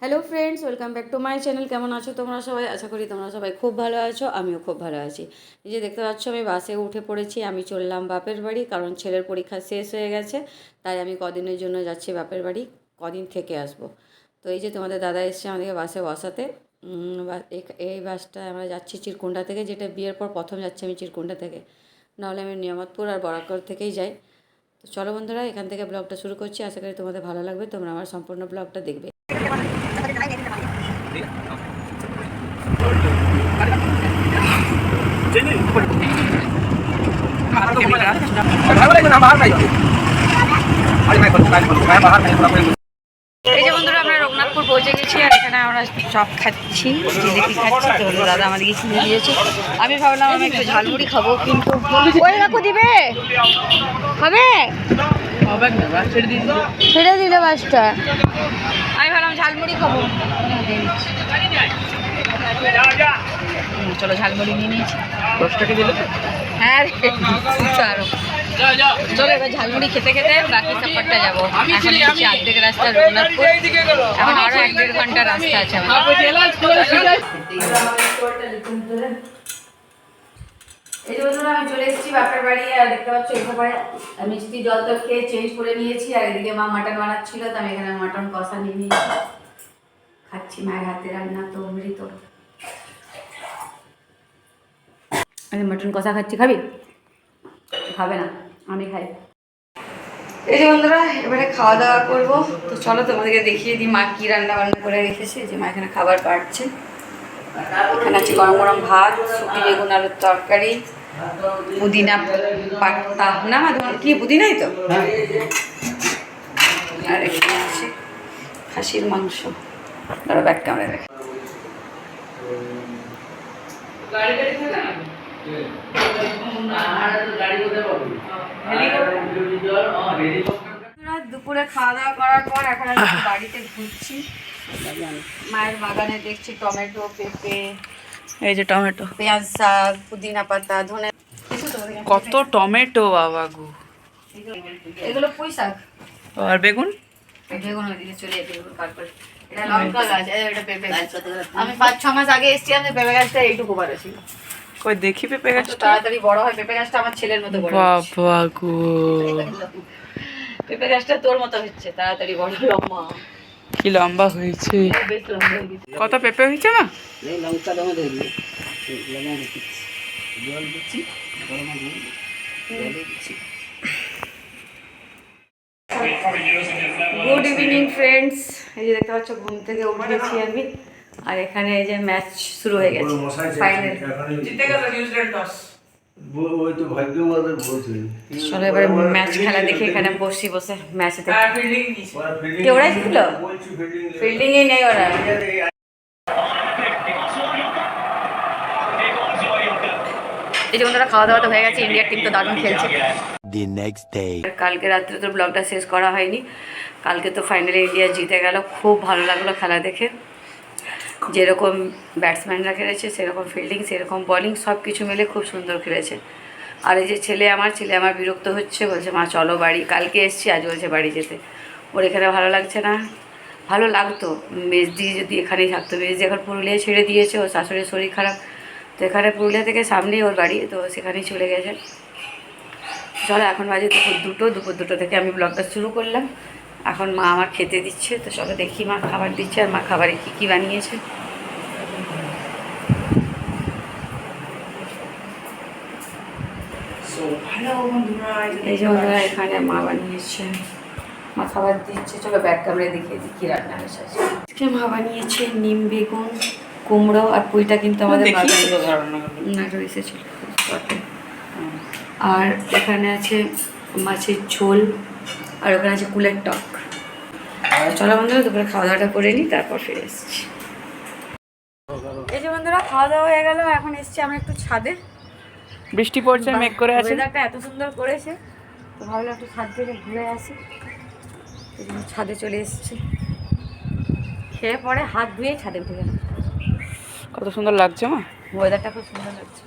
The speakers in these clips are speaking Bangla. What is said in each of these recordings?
Hello friends, welcome back to my channel. কেমন আছো তোমরা সবাই? আশা করি তোমরা সবাই খুব ভালো আছো, আমিও খুব ভালো আছি। এই যে দেখতে পাচ্ছ, আমি বাসে উঠে পড়েছি। আমি চললাম বাপের বাড়ি, কারণ ছেলের পরীক্ষা শেষ হয়ে গেছে। তাই আমি কদিনের জন্য যাচ্ছি বাপের বাড়ি, কদিন থেকে আসবো। তো এই যে তোমাদের দাদা এসছে আমাদেরকে বাসে বসাতে। এই বাসটা আমরা যাচ্ছি চিরকুন্ডা থেকে, যেটা বিয়ের পর প্রথম যাচ্ছি আমি চিরকুন্ডা থেকে। নাহলে আমি নিয়ামতপুর আর বরাকর থেকেই যাই। তো চলো বন্ধুরা, এখান থেকে ব্লগটা শুরু করছি। আশা করি তোমাদের ভালো লাগবে, তোমরা আমার সম্পূর্ণ ব্লগটা দেখবে। এই যে বন্ধুরা, আমরা রঘুনাথপুর পৌঁছে গেছি আর এখানে আমরা চপ খাচ্ছি, জিলিপি খাচ্ছি। তো দাদা আমাদেরকে কিনে দিয়েছে। আমি ভাবলাম আমি একটু ঝালমুড়ি খাবো, কিন্তু ওই কাকু দিবে খাবে, ছেড়ে দিলে বাসটা। আমি ভাবলাম ঝালমুড়ি খাবো, চলো ঝালমুড়ি নিয়ে নিয়েছি। 10 টাকা দিলে হ্যাঁ আরো। চলো এবার ঝালমুড়ি খেতে খেতে বাকি সফরটা যাবো। এখন নিচ্ছি অর্ধেক রাস্তা রঘুনাথপুর, এখন আরো 1-1.5 ঘন্টা রাস্তা আছে। এই যে বন্ধুরা, আমি চলে এসেছি বাপের বাড়ি। আর দেখতে পাচ্ছ এখানে মিষ্টি জল তো খেয়ে চেঞ্জ করে নিয়েছি। আর এদিকে মা মাটন বানাচ্ছিল, তো আমি এখানে মাটন কষা নিয়ে নিয়েছি, খাচ্ছি মায়ের হাতে রান্না। তো অমৃত। আমি মাটন কষা খাচ্ছি, খাবি? খাবে না, আমি খাই। এই যে বন্ধুরা, এবারে খাওয়া দাওয়া করবো। তো চলো তোমাদেরকে দেখিয়ে দিই মা কী রান্না বান্না করে রেখেছে। যে মা এখানে খাবার বাড়ছে। এখানে আছে গরম গরম ভাত, শুকি বেগুন আলুর তরকারি, পুদিনা পাতা, না মা তোমার কি পুদিনাই তো, আর এখানে আছে খাসির মাংস। ধরো ব্যাক ক্যামেরা দেখে। দুপুরে খাওয়া দাওয়া করার পর এখন আমি বাড়িতে ঘুরছি। মায়ের বাগানে দেখছি টমেটো, পেঁপে, এই যে টমেটো, পেঁয়াজ শাক, পুদিনা পাতা, ধনে। কত টমেটো বাবা গো! এগুলো পুঁই শাক। আর বেগুন? বেগুন ওইদিকে চলে যেতে বেগুন কাট করে। এটা লঙ্কা গাছ, এটা পেঁপে গাছ। আমি 5-6 মাস আগে এসেছি, আমি পেঁপে গাছটা এইটুকু বড় ছিল। কই দেখি পেঁপে গাছটা। তাড়াতাড়ি বড় হয় পেঁপে গাছটা, আমার ছেলের মতো বড় হচ্ছে। বাবা গো! পেঁপে গাছটা তোর মতো হচ্ছে, তাড়াতাড়ি বড়, লম্বা। কি লম্বা হয়েছে! বেশ লম্বা হয়ে গেছে। কত পেঁপে হয়েছে না? এই লঙ্কা দমে ধরে দিই, লঙ্কা দিচ্ছি, জল দিচ্ছি, গরম জল দিচ্ছি। Good evening friends. এই যে দেখতে পাচ্ছ, ঘুম থেকে উঠেছি আমি। আর এখানে এই যে ম্যাচ শুরু হয়ে গেছে, ফাইনাল। জিতে গেল নিউজিল্যান্ড টস। ওই তো ভাগ্যবাদের বলছে। চলো এবারে ম্যাচ খেলা দেখে এখানে বসে ম্যাচ দেখি। ফিল্ডিং নিছে। কে ওরাই ছিল? ফিল্ডিং এ নেই ওরা। এই যে বন্ধুরা, খাওয়া দাওয়া তো হয়ে গেছে। ইন্ডিয়ার টিম তো দারুণ খেলছে। কালকে রাত্রে তো ব্লগটা শেষ করা হয়নি। কালকে তো ফাইনালি ইন্ডিয়া জিতে গেল, খুব ভালো লাগলো খেলা দেখে। যেরকম ব্যাটসম্যানরা খেলেছে, সেরকম ফিল্ডিং, সেরকম বলিং, সব কিছু মিলে খুব সুন্দর খেলেছে। আর এই যে ছেলে আমার বিরক্ত হচ্ছে, বলছে মা চলো বাড়ি। কালকে এসছি, আজ বলছে বাড়ি যেতে। ওর এখানে ভালো লাগছে না। ভালো লাগতো মেজদি যদি এখানেই থাকতো। মেজদি এখন পুরুলিয়া ছেড়ে দিয়েছে, ওর শাশুড়ির শরীর খারাপ। তো এখানে পুরুলিয়া থেকে সামনেই ওর বাড়ি, তো সেখানেই চলে গেছে। চলো এখন বাজে দুপুর দুটো থেকে আমি ব্লগটা শুরু করলাম। এখন মা আমার খেতে দিচ্ছে, তো চলো দেখি মা খাবার দিচ্ছে আর মা খাবারে কী কী বানিয়েছে। এই যে বন্ধুরা, এখানে মা বানিয়েছে, মা খাবার দিচ্ছে। চলো ব্যাক ক্যামেরা দেখিয়ে দিই কী রান্না হয়েছে আজকে। মা বানিয়েছে নিম বেগুন, কুমড়ো আর পুঁইটা কিন্তু আমাদের না এসেছিল। আর এখানে আছে মাছের ঝোল, আর ওখানে আছে কুলের টক। চলো বন্ধুরা, দুপুরে খাওয়া দাওয়াটা করে নিই, তারপর ফিরে এসেছি। এই যে বন্ধুরা, খাওয়া দাওয়া হয়ে গেল। এখন এসেছি আমরা একটু ছাদে। বৃষ্টি পড়ছে, মেঘ করে আছে। ওয়েদারটা এত সুন্দর করেছে, তো ভাবলাম একটু ছাদ থেকে ঘুরে আসি। ছাদে চলে এসেছি। খেয়ে পরে হাত ধুয়ে ছাদে উঠে গেলাম। কত সুন্দর লাগছে মা, ওয়েদারটা খুব সুন্দর লাগছে।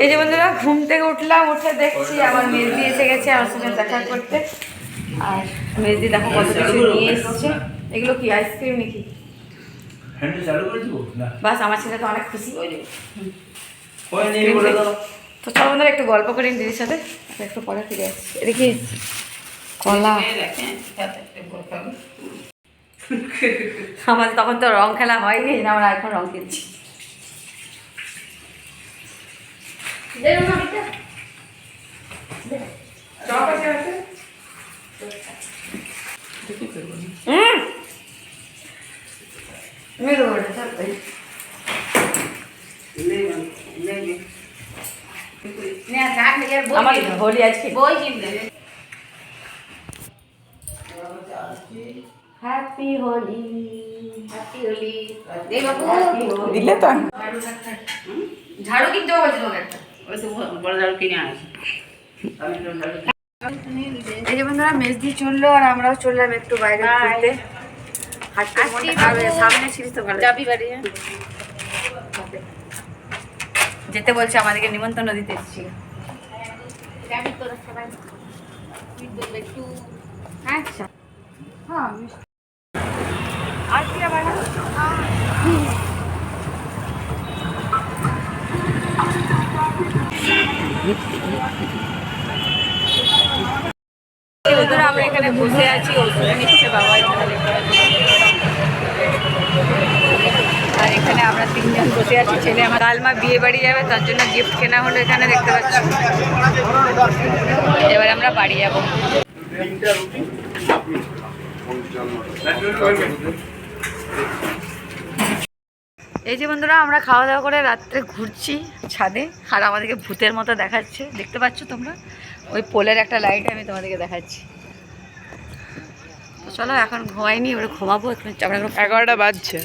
এই যে বন্ধুরা ঘুম থেকে উঠলাম, উঠে দেখছি আমার মেজদি এসে গেছে আমার সঙ্গে দেখা করতে। আর মেজদি দেখো কত কিছু নিয়ে এসছে। এগুলো কি আইসক্রিম নাকি? হ্যান্ডেল চালু করে দিব না? বাস আমার ছেলে তো অনেক খুশি। ওই নিয়ে বলে দাও। তো চলো বন্ধুরা একটু গল্প করি দিদির সাথে, একটু পরে ফিরে আসছি। এটা কি কলা? আমাদের তখন তো রং খেলা হয়নি, এই জন্য আমরা এখন রং খেলছি। আমার হোলি আজকে হ্যাপি হোলি, হ্যাপি হোলি। দিলে তো ঝাড়ু কিনতে হবে বলছিল একটা, ওই তো বড় ঝাড়ু কিনে আনছি। এই যে বন্ধুরা মেজদি চললো আর আমরাও চললাম একটু বাইরে ঘুরতে। হাঁটতে সামনে ছিলিস তো ভালো যাবি বাড়ি। যেতে বলছে, আমাদেরকে নিমন্ত্রণ দিতে এসেছিল। আচ্ছা হ্যাঁ আর কি আবার আমরা এখানে বসে আছি, ওষুধ নিচ্ছে বাবা এখানে। আর এখানে আমরা তিনজন বসে আছি, ছেলে আমার। কাল মা বিয়ে বাড়ি যাবে, তার জন্য গিফট কেনা হলো এখানে, দেখতে পাচ্ছি। এবার আমরা বাড়ি যাবো। এই যে বন্ধুরা আমরা খাওয়া দাওয়া করে রাত্রে ঘুরছি ছাদে, আর আমাদেরকে ভূতের মতো দেখাচ্ছে, দেখতে পাচ্ছ তোমরা? ওই পোলের একটা লাইট আমি তোমাদেরকে দেখাচ্ছি। তো চলো এখন ঘুমাইনি, এবারে ঘুমাবো। 11টা বাজছে।